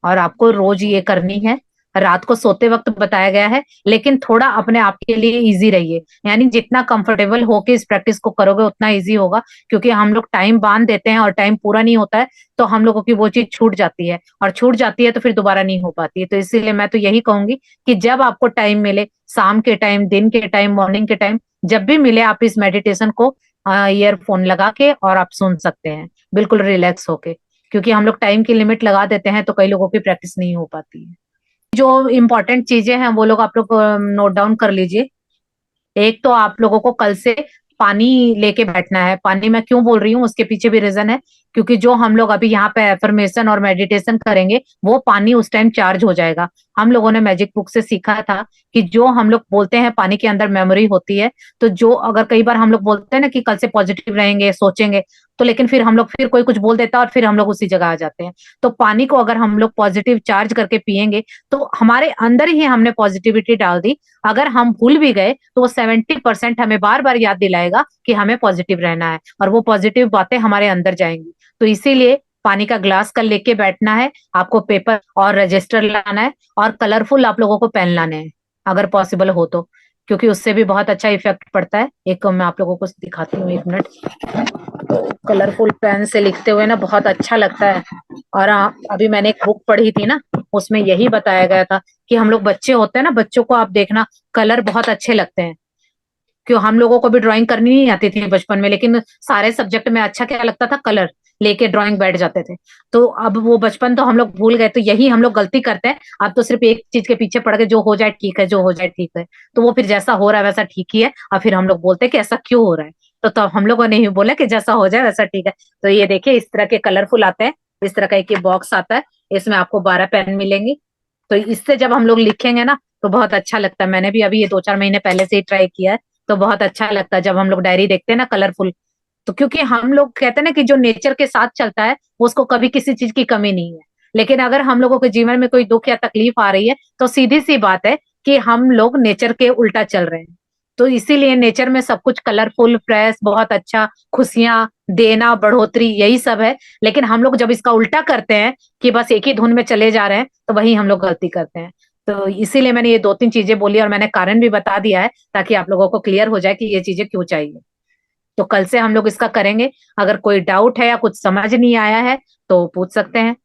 और आपको रोज ये करनी है। रात को सोते वक्त बताया गया है, लेकिन थोड़ा अपने आप के लिए इजी रहिए। यानी जितना कंफर्टेबल होके इस प्रैक्टिस को करोगे उतना इजी होगा, क्योंकि हम लोग टाइम बांध देते हैं और टाइम पूरा नहीं होता है तो हम लोगों की वो चीज छूट जाती है, और छूट जाती है तो फिर दोबारा नहीं हो पाती है। तो इसीलिए मैं तो यही कहूंगी कि जब आपको टाइम मिले, शाम के टाइम, दिन के टाइम, मॉर्निंग के टाइम, जब भी मिले आप इस मेडिटेशन को ईयरफोन लगा के और आप सुन सकते हैं बिल्कुल रिलैक्स होके। क्योंकि हम लोग टाइम की लिमिट लगा देते हैं तो कई लोगों की प्रैक्टिस नहीं हो पाती है। जो इम्पोर्टेंट चीजें हैं वो लोग आप लोग नोट डाउन कर लीजिए। एक तो आप लोगों को कल से पानी लेके बैठना है। पानी मैं क्यों बोल रही हूँ उसके पीछे भी रीजन है, क्योंकि जो हम लोग अभी यहाँ पे एफर्मेशन और मेडिटेशन करेंगे वो पानी उस टाइम चार्ज हो जाएगा। हम लोगों ने मैजिक बुक से सीखा था कि जो हम लोग बोलते हैं पानी के अंदर मेमोरी होती है। तो जो अगर कई बार हम लोग बोलते हैं ना कि कल से पॉजिटिव रहेंगे, सोचेंगे, तो लेकिन फिर हम लोग फिर कोई कुछ बोल देता है और फिर हम लोग उसी जगह आ जाते हैं। तो पानी को अगर हम लोग पॉजिटिव चार्ज करके पियेंगे तो हमारे अंदर ही हमने पॉजिटिविटी डाल दी। अगर हम भूल भी गए तो वो 70% हमें बार बार याद दिलाएगा कि हमें पॉजिटिव रहना है, और वो पॉजिटिव बातें हमारे अंदर जाएंगी। तो इसीलिए पानी का ग्लास कल लेके बैठना है। आपको पेपर और रजिस्टर लाना है, और कलरफुल आप लोगों को पेन लाने हैं अगर पॉसिबल हो तो, क्योंकि उससे भी बहुत अच्छा इफेक्ट पड़ता है। एक मैं आप लोगों को दिखाती हूँ, 1 मिनट। कलरफुल पेन से लिखते हुए ना बहुत अच्छा लगता है। और अभी मैंने एक बुक पढ़ी थी ना, उसमें यही बताया गया था कि हम लोग बच्चे होते हैं ना, बच्चों को आप देखना कलर बहुत अच्छे लगते हैं। क्यों, हम लोगों को भी ड्राइंग करनी नहीं आती थी बचपन में, लेकिन सारे सब्जेक्ट में अच्छा क्या लगता था, कलर लेके ड्राइंग बैठ जाते थे। तो अब वो बचपन तो हम लोग भूल गए, तो यही हम लोग गलती करते हैं। अब तो सिर्फ एक चीज के पीछे पड़ के जो हो जाए ठीक है, जो हो जाए ठीक है, तो वो फिर जैसा हो रहा है वैसा ठीक ही है। और फिर हम लोग बोलते हैं कि ऐसा क्यों हो रहा है, तो तब हम लोगों ने ही बोला कि जैसा हो जाए वैसा ठीक है। तो ये देखिए इस तरह के कलरफुल आते हैं, इस तरह का एक बॉक्स आता है, इसमें आपको 12 पेन मिलेंगी। तो इससे जब हम लोग लिखेंगे ना तो बहुत अच्छा लगता है। मैंने भी अभी ये 2-4 महीने पहले से ही ट्राई किया है, तो बहुत अच्छा लगता है जब हम लोग डायरी देखते हैं ना कलरफुल। तो क्योंकि हम लोग कहते हैं ना कि जो नेचर के साथ चलता है उसको कभी किसी चीज की कमी नहीं है। लेकिन अगर हम लोगों के जीवन में कोई दुख या तकलीफ आ रही है तो सीधी सी बात है कि हम लोग नेचर के उल्टा चल रहे हैं। तो इसीलिए नेचर में सब कुछ कलरफुल, फ्रेश, बहुत अच्छा, खुशियां देना, बढ़ोतरी, यही सब है। लेकिन हम लोग जब इसका उल्टा करते हैं कि बस एक ही धुन में चले जा रहे हैं, तो वही हम लोग गलती करते हैं। तो इसीलिए मैंने ये 2-3 चीजें बोली और मैंने कारण भी बता दिया है, ताकि आप लोगों को क्लियर हो जाए कि ये चीजें क्यों चाहिए। तो कल से हम लोग इसका करेंगे। अगर कोई डाउट है या कुछ समझ नहीं आया है तो पूछ सकते हैं।